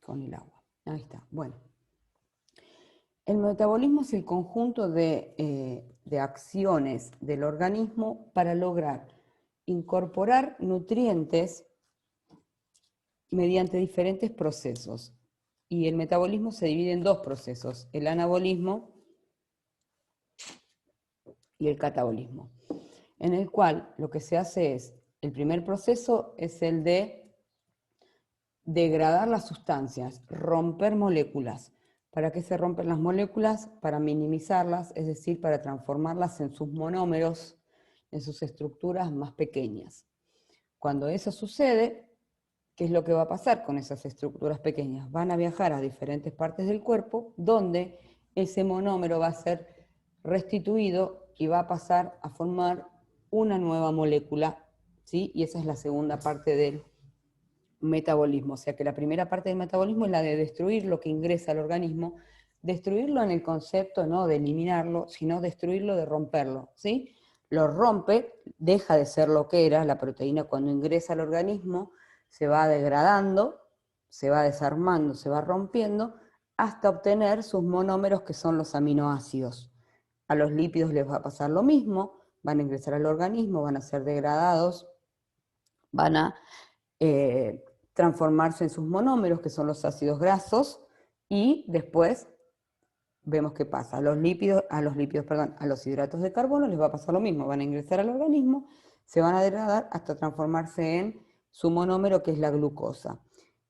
con el agua. Ahí está. Bueno. El metabolismo es el conjunto de acciones del organismo para lograr incorporar nutrientes mediante diferentes procesos. Y el metabolismo se divide en dos procesos, el anabolismo y el catabolismo, en el cual lo que se hace es, el primer proceso es el de degradar las sustancias, romper moléculas. ¿Para qué se rompen las moléculas? Para minimizarlas, es decir, para transformarlas en sus monómeros, en sus estructuras más pequeñas. Cuando eso sucede, ¿qué es lo que va a pasar con esas estructuras pequeñas? Van a viajar a diferentes partes del cuerpo donde ese monómero va a ser restituido y va a pasar a formar una nueva molécula, ¿sí? Y esa es la segunda parte del metabolismo. O sea que la primera parte del metabolismo es la de destruir lo que ingresa al organismo, destruirlo en el concepto no de eliminarlo, sino destruirlo, de romperlo, ¿sí? Lo rompe, deja de ser lo que era, la proteína cuando ingresa al organismo se va degradando, se va desarmando, se va rompiendo, hasta obtener sus monómeros que son los aminoácidos. A los lípidos les va a pasar lo mismo, van a ingresar al organismo, van a ser degradados, van a transformarse en sus monómeros, que son los ácidos grasos, y después vemos qué pasa. A los hidratos de carbono les va a pasar lo mismo, van a ingresar al organismo, se van a degradar hasta transformarse en su monómero, que es la glucosa.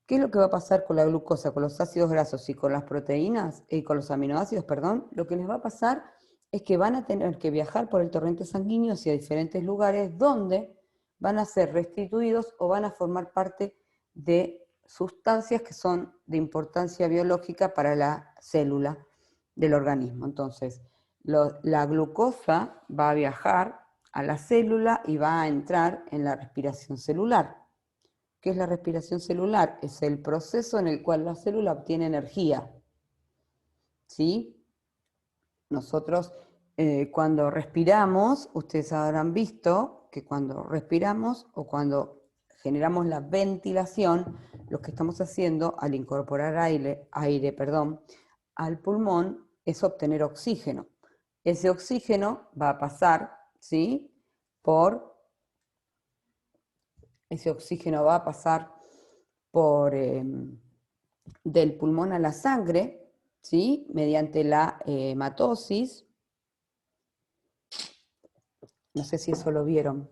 ¿Qué es lo que va a pasar con la glucosa, con los ácidos grasos y con las proteínas, y con los aminoácidos, perdón? Lo que les va a pasar es que van a tener que viajar por el torrente sanguíneo hacia diferentes lugares donde van a ser restituidos o van a formar parte de sustancias que son de importancia biológica para la célula del organismo. Entonces, la glucosa va a viajar a la célula y va a entrar en la respiración celular. ¿Qué es la respiración celular? Es el proceso en el cual la célula obtiene energía. ¿Sí? Nosotros cuando respiramos, ustedes habrán visto que cuando respiramos o cuando generamos la ventilación, lo que estamos haciendo al incorporar aire, al pulmón es obtener oxígeno. Ese oxígeno va a pasar, ¿sí? Ese oxígeno va a pasar del pulmón a la sangre, ¿sí? Mediante la hematosis. No sé si eso lo vieron.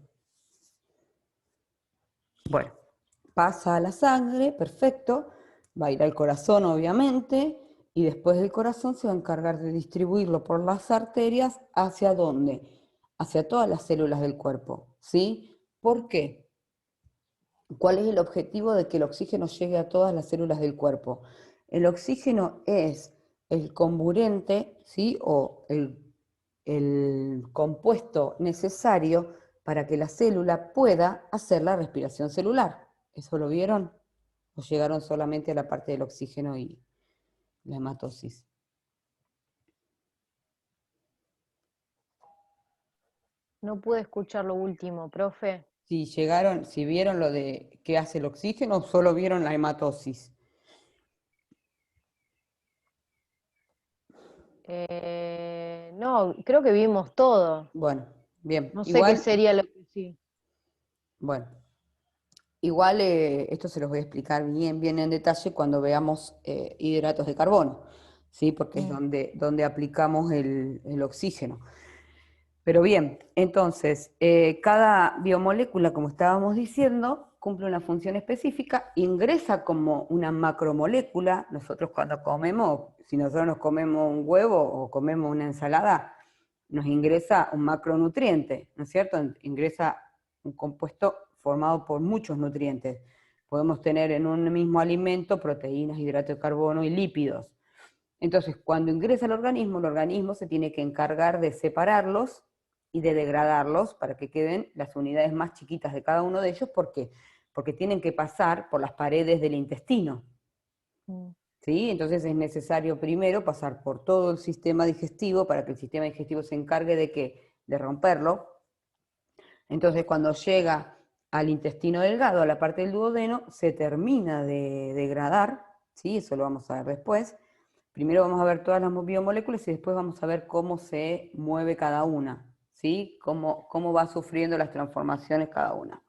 Bueno, pasa a la sangre, perfecto, va a ir al corazón obviamente, y después del corazón se va a encargar de distribuirlo por las arterias hacia ¿dónde? Hacia todas las células del cuerpo, ¿sí? ¿Por qué? ¿Cuál es el objetivo de que el oxígeno llegue a todas las células del cuerpo? El oxígeno es el comburente, ¿sí? O el compuesto necesario para que la célula pueda hacer la respiración celular. ¿Eso lo vieron? ¿O llegaron solamente a la parte del oxígeno y la hematosis? No pude escuchar lo último, profe. Si llegaron, si vieron lo de qué hace el oxígeno, o solo vieron la hematosis. No, creo que vimos todo. Bueno, bien, No sé qué igual, sería lo que sí. bueno, igual esto se los voy a explicar bien en detalle cuando veamos hidratos de carbono, ¿sí? Porque es donde aplicamos el oxígeno. Pero bien, entonces, cada biomolécula, como estábamos diciendo, cumple una función específica, ingresa como una macromolécula. Nosotros cuando comemos, si nosotros nos comemos un huevo o comemos una ensalada, nos ingresa un macronutriente, ¿no es cierto? Ingresa un compuesto formado por muchos nutrientes. Podemos tener en un mismo alimento proteínas, hidratos de carbono y lípidos. Entonces, cuando ingresa al organismo, el organismo se tiene que encargar de separarlos y de degradarlos para que queden las unidades más chiquitas de cada uno de ellos. ¿Por qué? Porque tienen que pasar por las paredes del intestino. ¿Sí? Entonces es necesario primero pasar por todo el sistema digestivo para que el sistema digestivo se encargue de ¿qué? De romperlo. Entonces cuando llega al intestino delgado, a la parte del duodeno, se termina de degradar, ¿sí? Eso lo vamos a ver después. Primero vamos a ver todas las biomoléculas y después vamos a ver cómo se mueve cada una, ¿sí? Cómo va sufriendo las transformaciones cada una.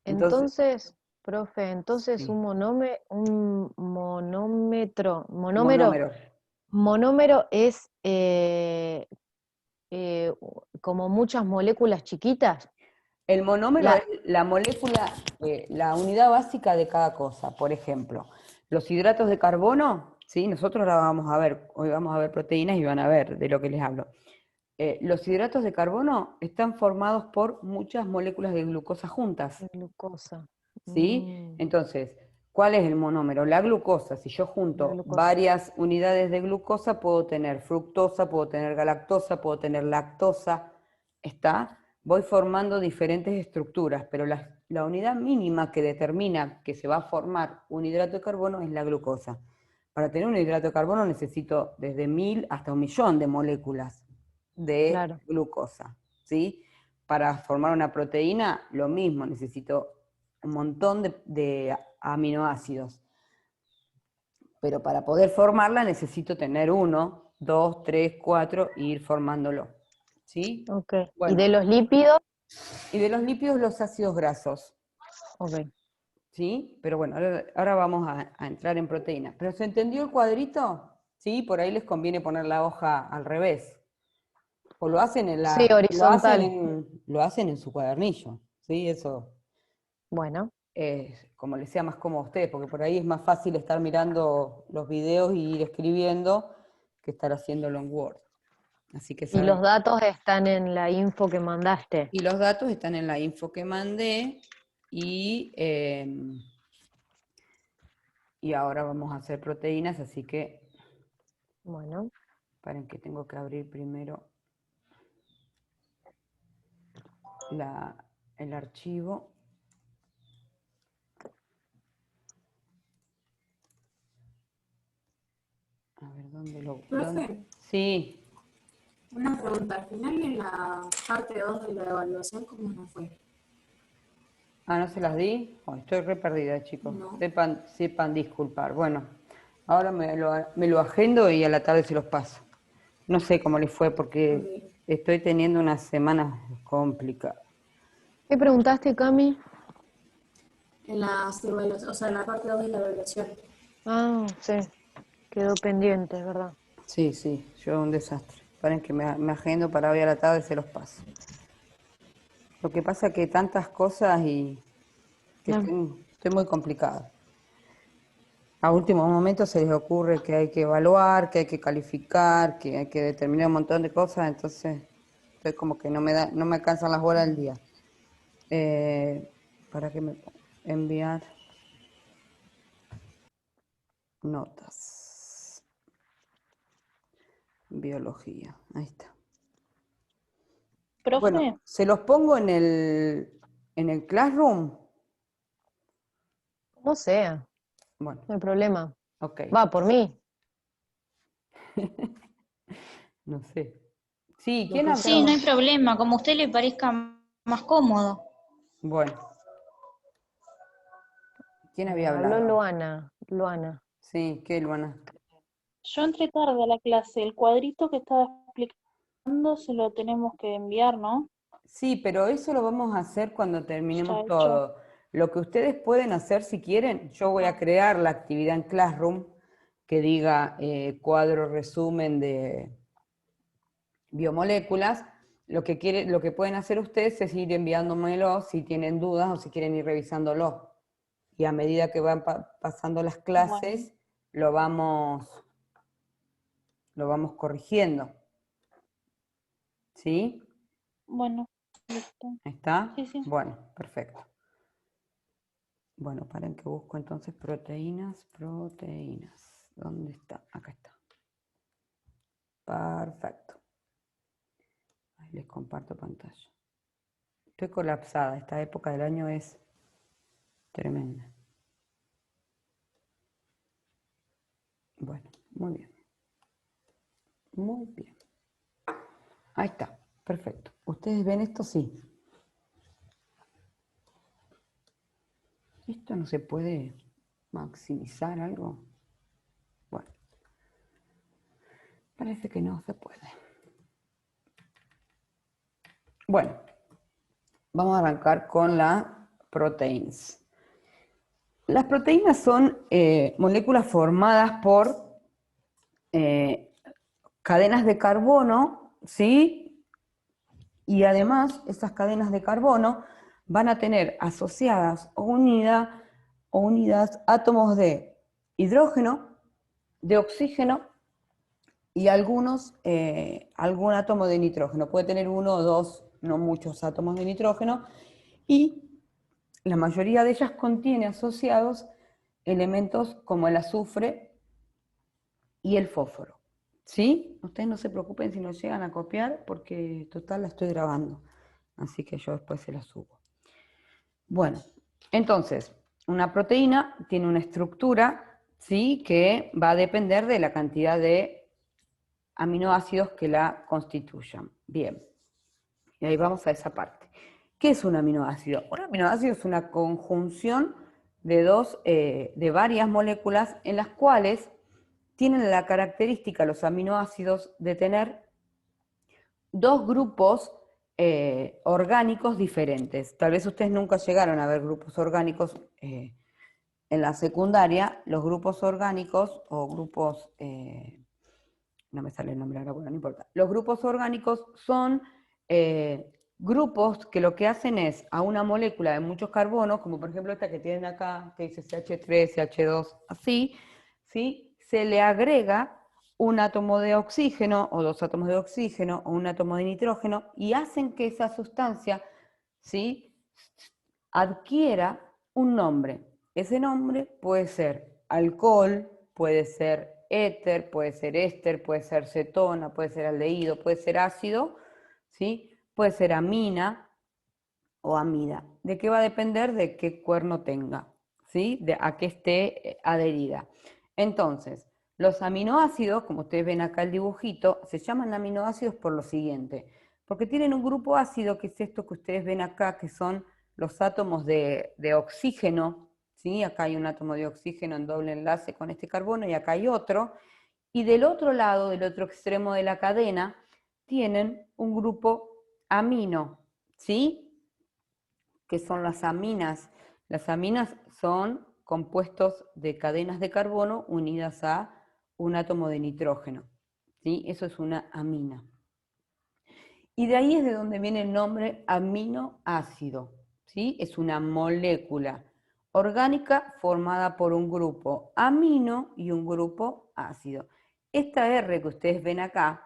Entonces, Entonces, profe, entonces sí, un monómero. monómero es como muchas moléculas chiquitas. El monómero es La, la molécula, la unidad básica de cada cosa. Por ejemplo, los hidratos de carbono, ¿sí? Nosotros ahora vamos a ver, hoy vamos a ver proteínas y van a ver de lo que les hablo. Los hidratos de carbono están formados por muchas moléculas de glucosa juntas, glucosa. ¿sí? Mm, Entonces, ¿cuál es el monómero? La glucosa. Si yo la junto glucosa. varias unidades de glucosa, puedo tener fructosa, puedo tener galactosa, puedo tener lactosa, ¿está? Voy formando diferentes estructuras, pero la unidad mínima que determina que se va a formar un hidrato de carbono es la glucosa. Para tener un hidrato de carbono necesito desde 1000 hasta 1.000.000 de moléculas de Claro. glucosa, ¿sí? Para formar una proteína, lo mismo, necesito un montón de aminoácidos. Pero para poder formarla necesito tener 1, 2, 3, 4 e ir formándolo. ¿Sí? Ok. ¿Y Bueno, de los lípidos? y de los lípidos los ácidos grasos. Ok. ¿Sí? Pero bueno, ahora vamos a entrar en proteínas. ¿Pero se entendió el cuadrito? Sí, por ahí les conviene poner la hoja al revés. O lo hacen Sí, horizontal. lo hacen en su cuadernillo. ¿Sí? Eso Bueno. como les sea más cómodo a ustedes, porque por ahí es más fácil estar mirando los videos y ir escribiendo que estar haciéndolo en Word. Así que Y los saben. datos están en la info que mandaste. Y los datos están en la info que mandé y ahora vamos a hacer proteínas, así que Bueno. paren que tengo que abrir primero el archivo. A ver, ¿dónde lo...? Profe, Sí. una pregunta. Al final en la parte 2 de la evaluación, ¿cómo nos fue? Ah, ¿no se las di? Oh, estoy re perdida, chicos. No. Sepan disculpar. Bueno, ahora me lo agendo y a la tarde se los paso. No sé cómo les fue porque Ok. estoy teniendo unas semanas complicadas. ¿Qué preguntaste, Cami? En las evaluaciones, o sea, en la parte 2 de la evaluación. Ah, sí. Quedó pendiente, ¿verdad? Sí, sí, yo un desastre. Paren que me agendo para hoy a la tarde y se los paso. Lo que pasa es que tantas cosas y que Claro. estoy muy complicada. A último momento se les ocurre que hay que evaluar, que hay que calificar, que hay que determinar un montón de cosas, entonces estoy como que no me alcanzan las horas del día. ¿Para qué me pongo? Enviar notas. Biología, ahí está. Bueno, Profe, se los pongo en el Classroom. Como sea, Bueno, no hay problema. ok, Va, por mí. no sé. Sí, Lo ¿quién que sí, no hablaba? hay problema, como a usted le parezca más cómodo. Bueno, ¿quién había Habló hablado? Luana. Luana. Sí, ¿qué, Luana? Yo entré tarde a la clase, el cuadrito que estaba explicando se lo tenemos que enviar, ¿no? Sí, pero eso lo vamos a hacer cuando Ya terminemos hecho. todo. Lo que ustedes pueden hacer si quieren, yo voy a Ah, crear la actividad en Classroom que diga cuadro resumen de biomoléculas. Lo que pueden hacer ustedes es ir enviándomelo si tienen dudas o si quieren ir revisándolo. Y a medida que van pasando las bueno, clases, lo vamos, lo vamos corrigiendo. ¿Sí? bueno, listo. ¿Está? Sí, sí. Bueno, perfecto. Bueno, paren que busco entonces proteínas. ¿Dónde está? Acá está. Perfecto. Ahí les comparto pantalla. Estoy colapsada. Esta época del año es tremenda. Bueno, muy bien. Muy bien. Ahí está. Perfecto. ¿Ustedes ven esto? Sí. ¿Esto no se puede maximizar algo? Bueno, parece que no se puede. Bueno, vamos a arrancar con las proteínas. Las proteínas son moléculas formadas por cadenas de carbono, ¿sí? Y además, esas cadenas de carbono van a tener asociadas o unidas átomos de hidrógeno, de oxígeno y algún átomo de nitrógeno. Puede tener uno o dos, no muchos átomos de nitrógeno, y la mayoría de ellas contiene asociados elementos como el azufre y el fósforo. ¿Sí? Ustedes no se preocupen si no llegan a copiar, porque total la estoy grabando. Así que yo después se la subo. Bueno, entonces, una proteína tiene una estructura, ¿sí?, que va a depender de la cantidad de aminoácidos que la constituyan. Bien, y ahí vamos a esa parte. ¿Qué es un aminoácido? Un aminoácido es una conjunción de varias moléculas en las cuales tienen la característica los aminoácidos de tener dos grupos orgánicos diferentes. Tal vez ustedes nunca llegaron a ver grupos orgánicos en la secundaria. Los grupos orgánicos o grupos, no me sale el nombre ahora, bueno, no importa. Los grupos orgánicos son grupos que lo que hacen es a una molécula de muchos carbonos, como por ejemplo esta que tienen acá, que dice CH3, CH2, así, ¿sí?, se le agrega un átomo de oxígeno o dos átomos de oxígeno o un átomo de nitrógeno y hacen que esa sustancia, ¿sí?, adquiera un nombre. Ese nombre puede ser alcohol, puede ser éter, puede ser éster, puede ser cetona, puede ser aldehído, puede ser ácido, ¿sí?, puede ser amina o amida. ¿De qué va a depender? De qué cuerno tenga, ¿sí?, a qué esté adherida. Entonces, los aminoácidos, como ustedes ven acá el dibujito, se llaman aminoácidos por lo siguiente, porque tienen un grupo ácido, que es esto que ustedes ven acá, que son los átomos de oxígeno, ¿sí? Acá hay un átomo de oxígeno en doble enlace con este carbono y acá hay otro, y del otro lado, del otro extremo de la cadena, tienen un grupo amino, ¿sí?, que son las aminas. Las aminas son compuestos de cadenas de carbono unidas a un átomo de nitrógeno, ¿sí? Eso es una amina. Y de ahí es de donde viene el nombre aminoácido, ¿sí? Es una molécula orgánica formada por un grupo amino y un grupo ácido. Esta R que ustedes ven acá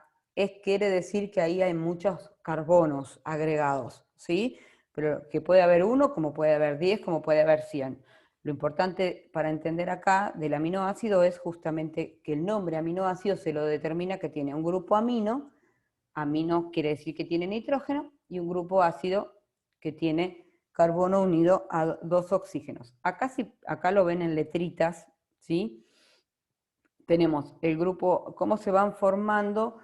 quiere decir que ahí hay muchos carbonos agregados, ¿sí? Pero que puede haber uno, como puede haber 10, como puede haber 100. Lo importante para entender acá del aminoácido es justamente que el nombre aminoácido se lo determina que tiene un grupo amino. Amino quiere decir que tiene nitrógeno, y un grupo ácido que tiene carbono unido a dos oxígenos. Acá lo ven en letritas, ¿sí? Tenemos el grupo, cómo se van formando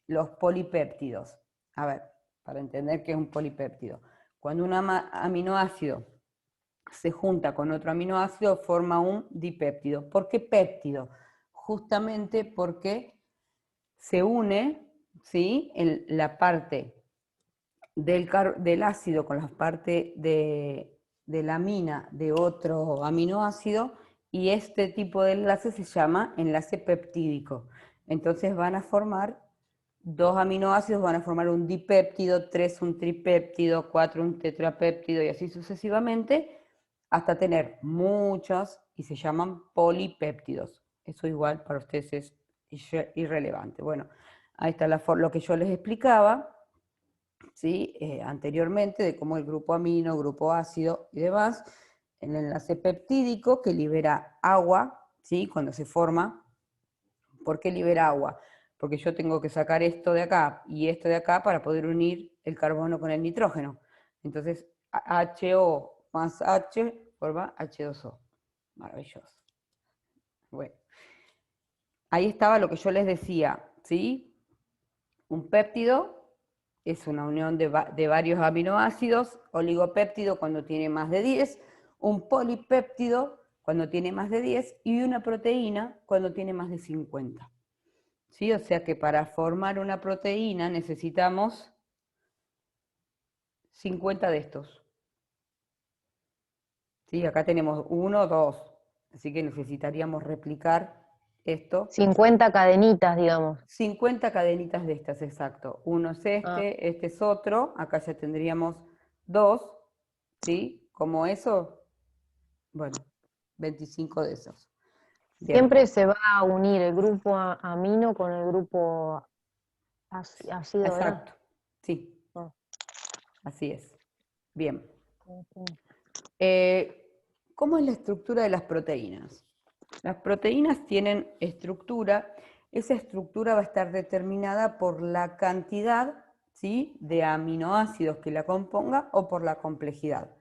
los polipéptidos. A ver, para entender qué es un polipéptido. Cuando un aminoácido se junta con otro aminoácido, forma un dipéptido. ¿Por qué péptido? Justamente porque se une, ¿sí?, en la parte del ácido con la parte de la amina de otro aminoácido, y este tipo de enlace se llama enlace peptídico. Entonces van a formar dos aminoácidos, van a formar un dipéptido, 3 un tripéptido, 4 un tetrapéptido, y así sucesivamente, hasta tener muchos, y se llaman polipéptidos. Eso igual para ustedes es irrelevante. Bueno, ahí está lo que yo les explicaba, ¿sí?, anteriormente, de cómo el grupo amino, grupo ácido y demás, el enlace peptídico que libera agua, ¿sí?, cuando se forma. ¿Por qué libera agua? Porque yo tengo que sacar esto de acá y esto de acá para poder unir el carbono con el nitrógeno. Entonces, HO más H forma H2O. Maravilloso. Bueno, ahí estaba lo que yo les decía, ¿sí? Un péptido es una unión de varios aminoácidos, oligopéptido cuando tiene más de 10, un polipéptido cuando tiene más de 10 y una proteína cuando tiene más de 50. ¿Sí? O sea que para formar una proteína necesitamos 50 de estos. ¿Sí? Acá tenemos 1, 2, así que necesitaríamos replicar esto. 50 cadenitas, digamos. 50 cadenitas de estas, exacto. Uno es Ah, este es otro, acá ya tendríamos 2, ¿sí? Como eso, bueno, 25 de esos. Bien, siempre se va a unir el grupo amino con el grupo ácido, ¿era? exacto, sí, Ah, así es. Bien. ujú. ¿Cómo es la estructura de las proteínas? Las proteínas tienen estructura, esa estructura va a estar determinada por la cantidad, ¿sí?, de aminoácidos que la componga o por la complejidad.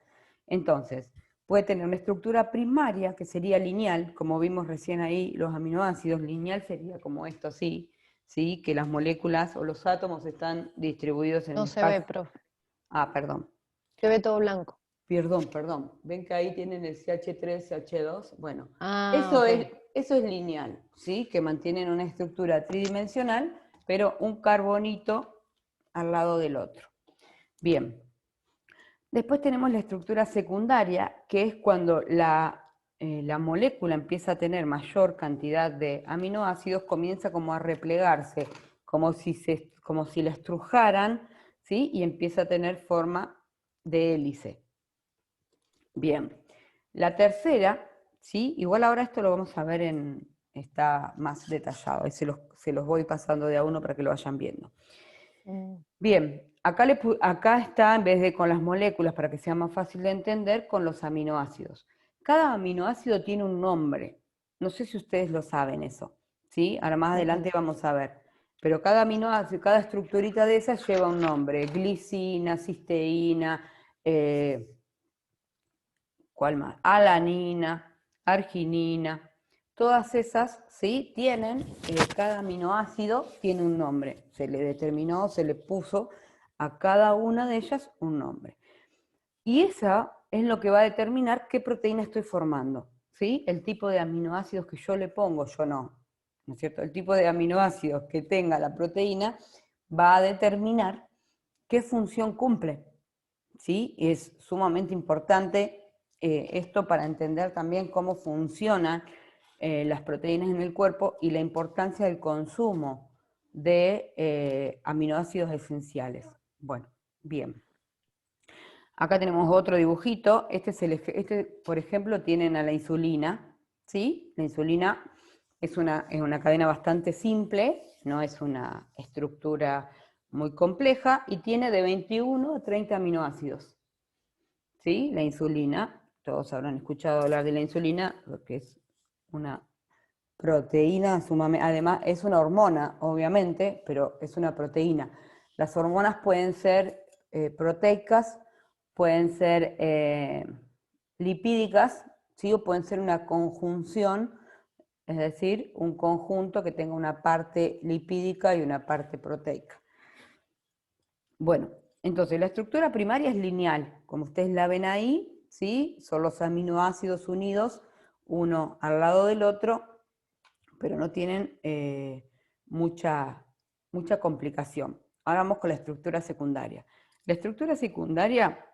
Entonces, puede tener una estructura primaria que sería lineal, como vimos recién ahí los aminoácidos, lineal sería como esto así, ¿sí?, que las moléculas o los átomos están distribuidos en No el se ve, espacio. profe. Ah, perdón. Se ve todo blanco. Perdón. ¿Ven que ahí tienen el CH3, CH2? Bueno, Ah, ok. eso es lineal, ¿sí? Que mantienen una estructura tridimensional, pero un carbonito al lado del otro. Bien. Después tenemos la estructura secundaria, que es cuando la molécula empieza a tener mayor cantidad de aminoácidos, comienza como a replegarse, como si la estrujaran, ¿sí? Y empieza a tener forma de hélice. Bien, la tercera, ¿sí? Igual ahora esto lo vamos a ver está más detallado, y se los voy pasando de a uno para que lo vayan viendo. Mm. Bien, acá está, en vez de con las moléculas, para que sea más fácil de entender, con los aminoácidos. Cada aminoácido tiene un nombre, no sé si ustedes lo saben eso, ¿sí? Ahora más adelante vamos a ver. Pero cada aminoácido, cada estructurita de esas lleva un nombre, glicina, cisteína, ¿cuál más? Alanina, arginina, todas esas, ¿sí? Tienen, cada aminoácido tiene un nombre, se le determinó, se le puso a cada una de ellas un nombre. Y esa es lo que va a determinar qué proteína estoy formando, ¿sí? El tipo de aminoácidos que yo le pongo, yo ¿no es cierto? El tipo de aminoácidos que tenga la proteína va a determinar qué función cumple, ¿sí? Es sumamente importante esto para entender también cómo funcionan las proteínas en el cuerpo y la importancia del consumo de aminoácidos esenciales. Bueno, bien. Acá tenemos otro dibujito. Este, por ejemplo, tienen a la insulina, ¿sí? La insulina es una cadena bastante simple, no es una estructura muy compleja y tiene de 21 a 30 aminoácidos. ¿Sí? La insulina, todos habrán escuchado hablar de la insulina, porque es una proteína sumamente, además es una hormona, obviamente, pero es una proteína. Las hormonas pueden ser proteicas, pueden ser lipídicas, ¿sí? O pueden ser una conjunción, es decir, un conjunto que tenga una parte lipídica y una parte proteica. Bueno, entonces la estructura primaria es lineal, como ustedes la ven ahí, ¿sí? Son los aminoácidos unidos, uno al lado del otro, pero no tienen mucha complicación. Ahora vamos con la estructura secundaria. La estructura secundaria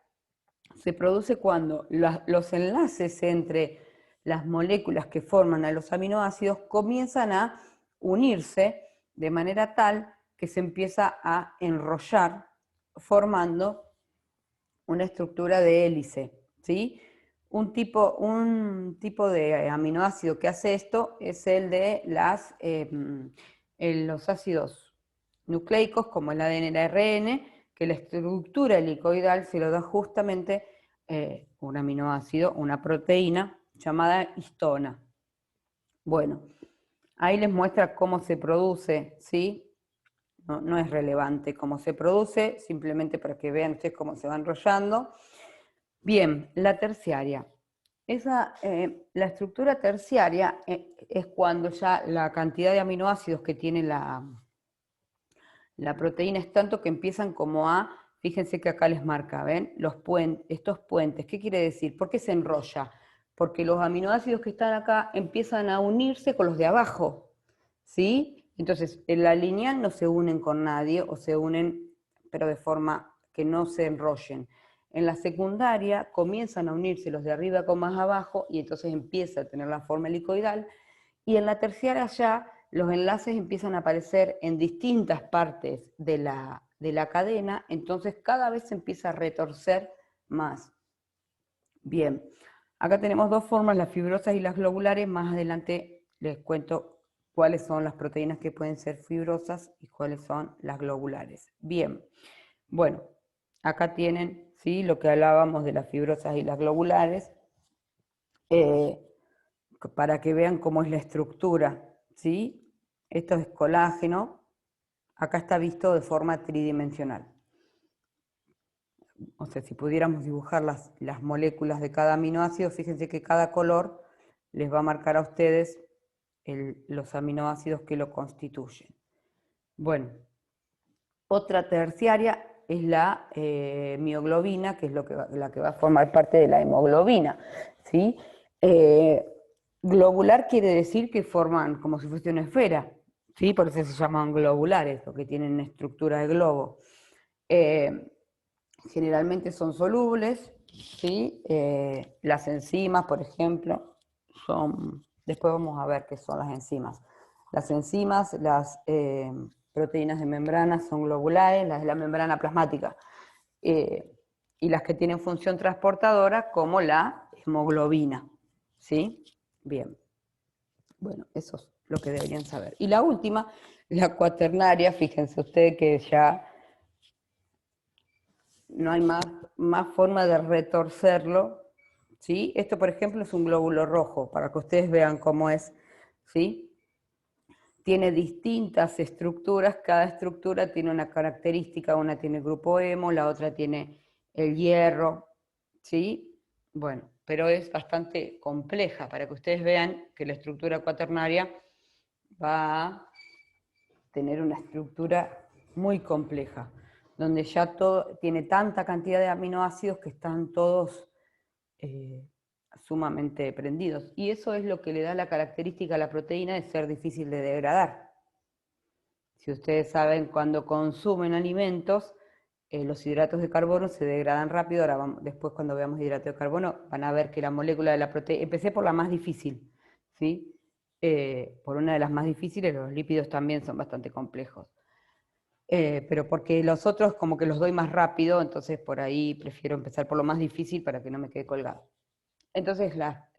se produce cuando los enlaces entre las moléculas que forman a los aminoácidos comienzan a unirse de manera tal que se empieza a enrollar formando una estructura de hélice, ¿sí? Un tipo de aminoácido que hace esto es el de los ácidos nucleicos, como el ADN y el ARN, que la estructura helicoidal se lo da justamente un aminoácido, una proteína llamada histona. Bueno, ahí les muestra cómo se produce, ¿sí? No es relevante cómo se produce, simplemente para que vean ustedes cómo se va enrollando. Bien, la terciaria. La estructura terciaria es cuando ya la cantidad de aminoácidos que tiene la proteína es tanto que empiezan como fíjense que acá les marca, ¿ven? Estos puentes, ¿qué quiere decir? ¿Por qué se enrolla? porque los aminoácidos que están acá empiezan a unirse con los de abajo, ¿sí? Entonces, en la lineal no se unen con nadie, o se unen, pero de forma que no se enrollen. En la secundaria comienzan a unirse los de arriba con más abajo, y entonces empieza a tener la forma helicoidal, y en la terciaria ya los enlaces empiezan a aparecer en distintas partes de la cadena, entonces cada vez se empieza a retorcer más. Bien, acá tenemos dos formas, las fibrosas y las globulares. Más adelante les cuento cuáles son las proteínas que pueden ser fibrosas y cuáles son las globulares. Bien, bueno, acá tienen, ¿sí?, lo que hablábamos de las fibrosas y las globulares, para que vean cómo es la estructura, ¿sí? Esto es colágeno, acá está visto de forma tridimensional. O sea, si pudiéramos dibujar las moléculas de cada aminoácido, fíjense que cada color les va a marcar a ustedes los aminoácidos que lo constituyen. Bueno, otra terciaria es la mioglobina, que es la que va a formar parte de la hemoglobina, ¿sí? Globular quiere decir que forman como si fuese una esfera, ¿sí? Por eso se llaman globulares, porque tienen estructura de globo. Generalmente son solubles, ¿sí? Las enzimas, por ejemplo, después vamos a ver qué son las enzimas. Las enzimas, las proteínas de membrana son globulares, las de la membrana plasmática, y las que tienen función transportadora, como la hemoglobina, ¿sí? Bien, bueno, eso es lo que deberían saber. Y la última, la cuaternaria, fíjense ustedes que ya no hay más forma de retorcerlo, ¿sí? Esto, por ejemplo, es un glóbulo rojo, para que ustedes vean cómo es, ¿sí? Tiene distintas estructuras, cada estructura tiene una característica, una tiene el grupo hemo, la otra tiene el hierro, ¿sí? Bueno, pero es bastante compleja, para que ustedes vean que la estructura cuaternaria va a tener una estructura muy compleja, donde ya todo tiene tanta cantidad de aminoácidos que están todos sumamente prendidos. Y eso es lo que le da la característica a la proteína de ser difícil de degradar. Si ustedes saben, cuando consumen alimentos, los hidratos de carbono se degradan rápido. Ahora después, cuando veamos hidrato de carbono, van a ver que la molécula de la proteína... Empecé por la más difícil, ¿sí? Por una de las más difíciles, los lípidos también son bastante complejos. Pero porque los otros como que los doy más rápido, entonces por ahí prefiero empezar por lo más difícil para que no me quede colgado. Entonces las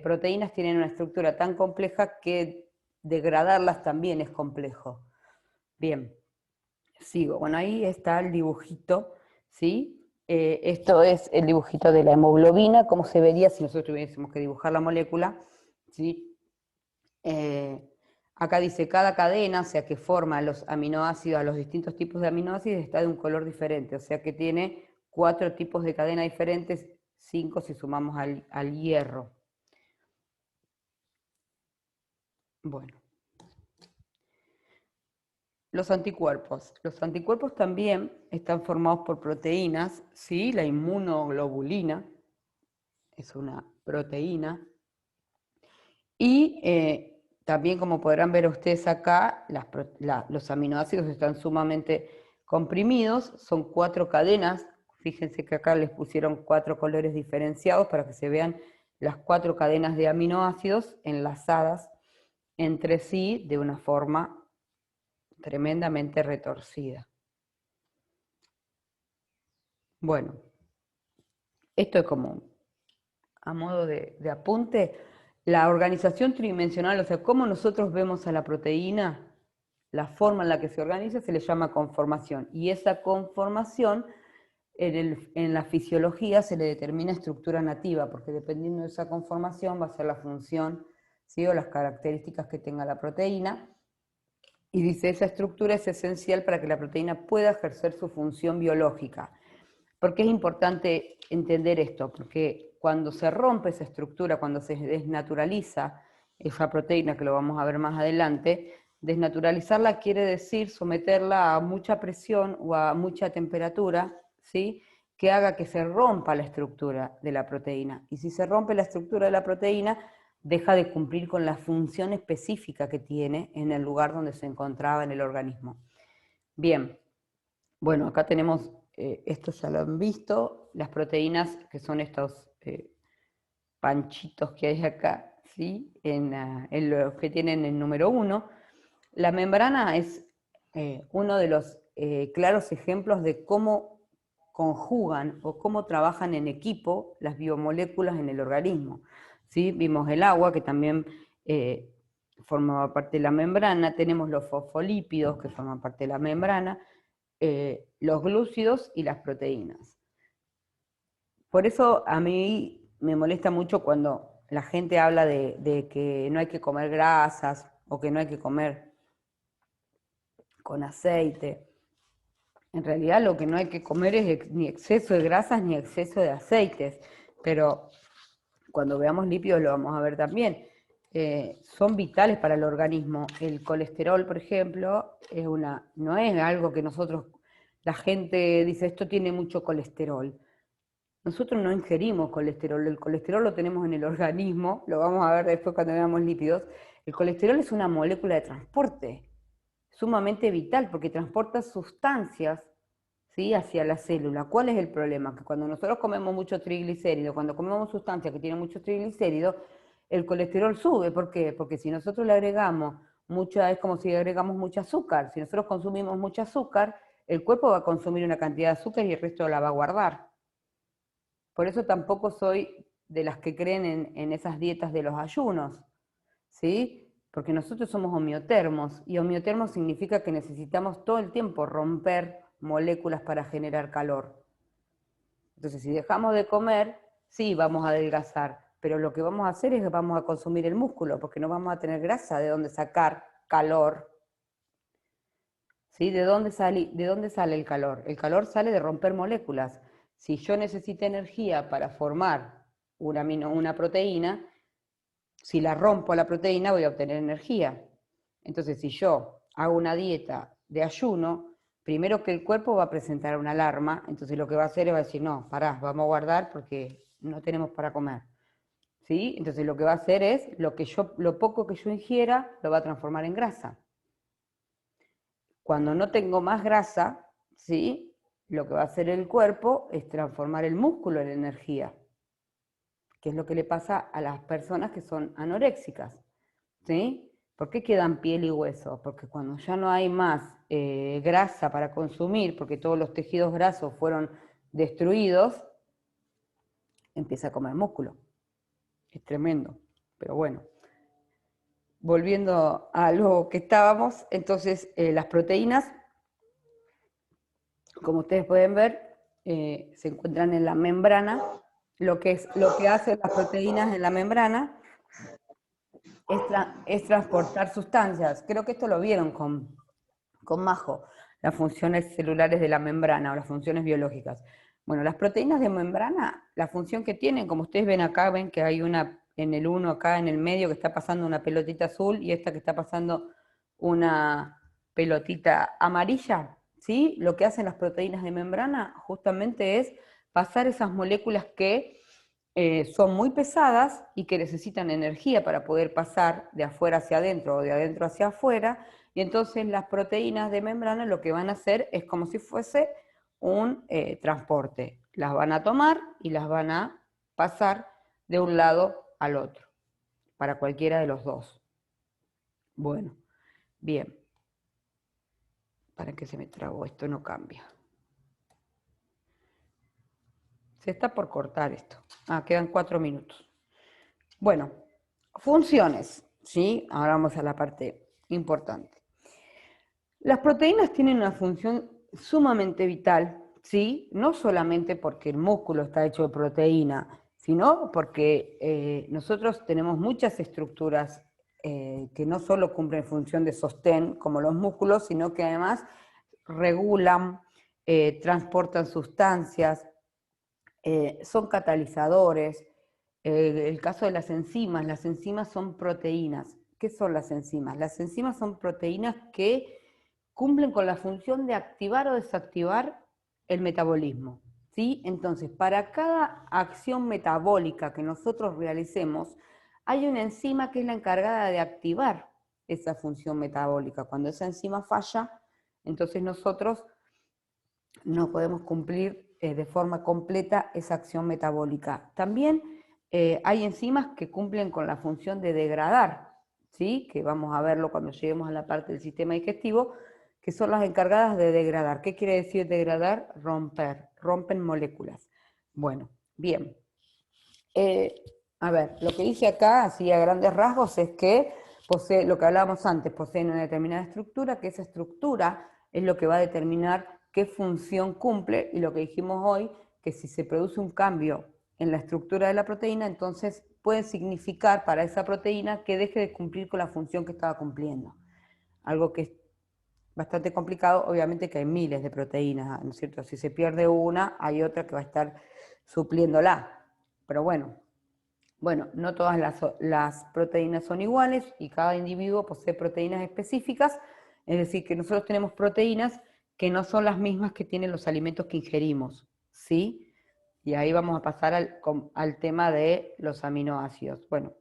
proteínas tienen una estructura tan compleja que degradarlas también es complejo. Bien, sigo. Bueno, ahí está el dibujito, ¿sí? Esto es el dibujito de la hemoglobina, cómo se vería si nosotros tuviésemos que dibujar la molécula, ¿sí? Acá dice, cada cadena, o sea, que forma los aminoácidos, a los distintos tipos de aminoácidos, está de un color diferente, o sea que tiene 4 tipos de cadena diferentes, 5 si sumamos al hierro. Bueno. Los anticuerpos. Los anticuerpos también están formados por proteínas, ¿sí? La inmunoglobulina es una proteína. Y también, como podrán ver ustedes acá, los aminoácidos están sumamente comprimidos, son 4 cadenas. Fíjense que acá les pusieron 4 colores diferenciados para que se vean las 4 cadenas de aminoácidos enlazadas entre sí de una forma tremendamente retorcida. Bueno, esto es como a modo de apunte. La organización tridimensional, o sea, cómo nosotros vemos a la proteína, la forma en la que se organiza se le llama conformación. Y esa conformación en la fisiología se le determina estructura nativa, porque dependiendo de esa conformación va a ser la función, ¿sí?, o las características que tenga la proteína. Y dice, esa estructura es esencial para que la proteína pueda ejercer su función biológica. ¿Por qué es importante entender esto? Porque cuando se rompe esa estructura, cuando se desnaturaliza esa proteína, que lo vamos a ver más adelante, desnaturalizarla quiere decir someterla a mucha presión o a mucha temperatura, ¿sí?, que haga que se rompa la estructura de la proteína. Y si se rompe la estructura de la proteína, deja de cumplir con la función específica que tiene en el lugar donde se encontraba en el organismo. Bien, bueno, acá tenemos, esto ya lo han visto, las proteínas, que son estos panchitos que hay acá, ¿sí? En los que tienen el número 1. La membrana es uno de los claros ejemplos de cómo conjugan o cómo trabajan en equipo las biomoléculas en el organismo. ¿Sí? Vimos el agua, que también formaba parte de la membrana, tenemos los fosfolípidos, que forman parte de la membrana, los glúcidos y las proteínas. Por eso a mí me molesta mucho cuando la gente habla de que no hay que comer grasas o que no hay que comer con aceite. En realidad lo que no hay que comer es ni exceso de grasas ni exceso de aceites, pero cuando veamos lípidos lo vamos a ver también. Son vitales para el organismo. El colesterol, por ejemplo, no es algo que nosotros, la gente dice, esto tiene mucho colesterol. Nosotros no ingerimos colesterol, el colesterol lo tenemos en el organismo, lo vamos a ver después cuando veamos lípidos. El colesterol es una molécula de transporte, sumamente vital, porque transporta sustancias, ¿sí?, hacia la célula. ¿Cuál es el problema? Que cuando nosotros comemos mucho triglicérido, cuando comemos sustancias que tienen mucho triglicérido, el colesterol sube. ¿Por qué? Porque si nosotros le agregamos es como si le agregamos mucho azúcar. Si nosotros consumimos mucho azúcar, el cuerpo va a consumir una cantidad de azúcar y el resto la va a guardar. Por eso tampoco soy de las que creen en esas dietas de los ayunos, ¿sí? Porque nosotros somos homeotermos, y homeotermos significa que necesitamos todo el tiempo romper moléculas para generar calor. Entonces, si dejamos de comer, sí, vamos a adelgazar, pero lo que vamos a hacer es que vamos a consumir el músculo, porque no vamos a tener grasa de donde sacar calor. ¿Sí? ¿De dónde sale el calor? El calor sale de romper moléculas. Si yo necesito energía para formar una proteína, si la rompo la proteína voy a obtener energía. Entonces, si yo hago una dieta de ayuno, primero que el cuerpo va a presentar una alarma, entonces lo que va a hacer es va a decir, no, pará, vamos a guardar porque no tenemos para comer. ¿Sí? Entonces lo que va a hacer es, lo poco que yo ingiera, lo va a transformar en grasa. Cuando no tengo más grasa, ¿sí?, lo que va a hacer el cuerpo es transformar el músculo en energía, que es lo que le pasa a las personas que son anoréxicas, ¿sí? ¿Por qué quedan piel y hueso? Porque cuando ya no hay más grasa para consumir, porque todos los tejidos grasos fueron destruidos, empieza a comer músculo. Es tremendo, pero bueno. Volviendo a lo que estábamos, entonces las proteínas, como ustedes pueden ver, se encuentran en la membrana. Lo que hacen las proteínas en la membrana es transportar sustancias. Creo que esto lo vieron con Majo, las funciones celulares de la membrana o las funciones biológicas. Bueno, las proteínas de membrana, la función que tienen, como ustedes ven acá, ven que hay una en el 1 acá en el medio que está pasando una pelotita azul y esta que está pasando una pelotita amarilla, ¿sí? Lo que hacen las proteínas de membrana justamente es pasar esas moléculas que son muy pesadas y que necesitan energía para poder pasar de afuera hacia adentro o de adentro hacia afuera, y entonces las proteínas de membrana lo que van a hacer es como si fuese un transporte. Las van a tomar y las van a pasar de un lado al otro, para cualquiera de los dos. Bueno, bien. ¿Para qué se me trabó? Esto no cambia. Se está por cortar esto. Quedan 4 minutos. Bueno, funciones, ¿sí? Ahora vamos a la parte importante. Las proteínas tienen una función sumamente vital, ¿sí? No solamente porque el músculo está hecho de proteína, sino porque nosotros tenemos muchas estructuras que no solo cumplen función de sostén, como los músculos, sino que además regulan, transportan sustancias, son catalizadores. El caso de las enzimas son proteínas. ¿Qué son las enzimas? Las enzimas son proteínas que cumplen con la función de activar o desactivar el metabolismo, ¿sí? Entonces, para cada acción metabólica que nosotros realicemos, hay una enzima que es la encargada de activar esa función metabólica. Cuando esa enzima falla, entonces nosotros no podemos cumplir de forma completa esa acción metabólica. También hay enzimas que cumplen con la función de degradar, ¿sí? Que vamos a verlo cuando lleguemos a la parte del sistema digestivo, que son las encargadas de degradar. ¿Qué quiere decir degradar? Romper, rompen moléculas. Bueno, bien. A ver, lo que dice acá, así a grandes rasgos, es que posee, lo que hablábamos antes, poseen una determinada estructura, que esa estructura es lo que va a determinar qué función cumple, y lo que dijimos hoy, que si se produce un cambio en la estructura de la proteína, entonces puede significar para esa proteína que deje de cumplir con la función que estaba cumpliendo. Algo que es bastante complicado, obviamente que hay miles de proteínas, ¿no es cierto? Si se pierde una, hay otra que va a estar supliéndola. Pero bueno, no todas las proteínas son iguales y cada individuo posee proteínas específicas, es decir, que nosotros tenemos proteínas que no son las mismas que tienen los alimentos que ingerimos, ¿sí? Y ahí vamos a pasar al tema de los aminoácidos. Bueno,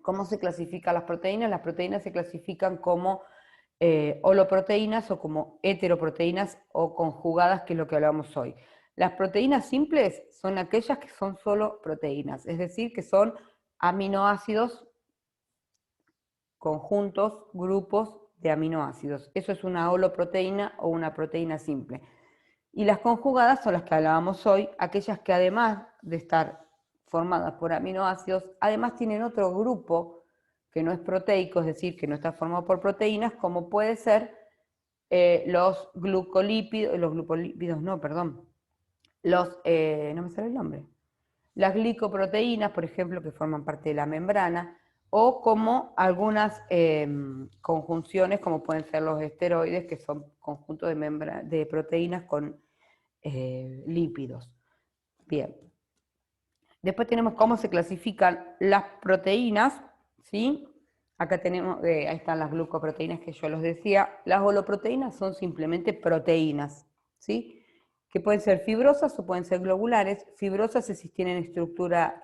¿cómo se clasifican las proteínas? Las proteínas se clasifican como holoproteínas o como heteroproteínas o conjugadas, que es lo que hablamos hoy. Las proteínas simples son aquellas que son solo proteínas, es decir, que son aminoácidos, conjuntos, grupos de aminoácidos. Eso es una holoproteína o una proteína simple. Y las conjugadas son las que hablábamos hoy, aquellas que además de estar formadas por aminoácidos, además tienen otro grupo que no es proteico, es decir, que no está formado por proteínas, como puede ser los glucolípidos, no me sale el nombre, las glicoproteínas, por ejemplo, que forman parte de la membrana, o como algunas conjunciones, como pueden ser los esteroides, que son conjuntos de proteínas con lípidos. Bien. Después tenemos cómo se clasifican las proteínas, ¿sí? Acá tenemos, ahí están las glucoproteínas que yo les decía. Las holoproteínas son simplemente proteínas, ¿sí? Que pueden ser fibrosas o pueden ser globulares. Fibrosas es si tienen estructura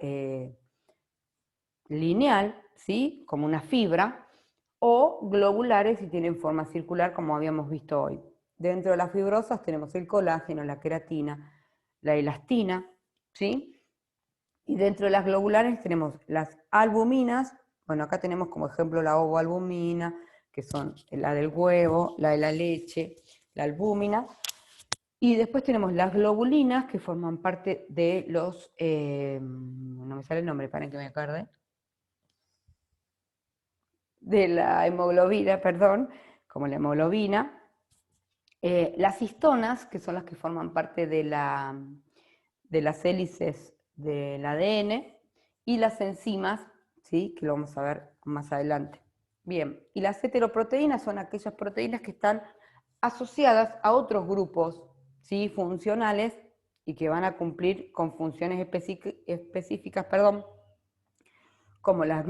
lineal, ¿sí? Como una fibra, o globulares si tienen forma circular, como habíamos visto hoy. Dentro de las fibrosas tenemos el colágeno, la queratina, la elastina, ¿sí? Y dentro de las globulares tenemos las albuminas, bueno, acá tenemos como ejemplo la ovoalbumina, que son la del huevo, la de la leche, la albúmina. Y después tenemos las globulinas, que forman parte de los, no me sale el nombre, paren que me acuerde, de la hemoglobina, perdón, como la hemoglobina. Las histonas, que son las que forman parte de las hélices del ADN, y las enzimas, ¿sí? Que lo vamos a ver más adelante. Bien, y las heteroproteínas son aquellas proteínas que están asociadas a otros grupos, ¿sí? Funcionales, y que van a cumplir con funciones específicas, como las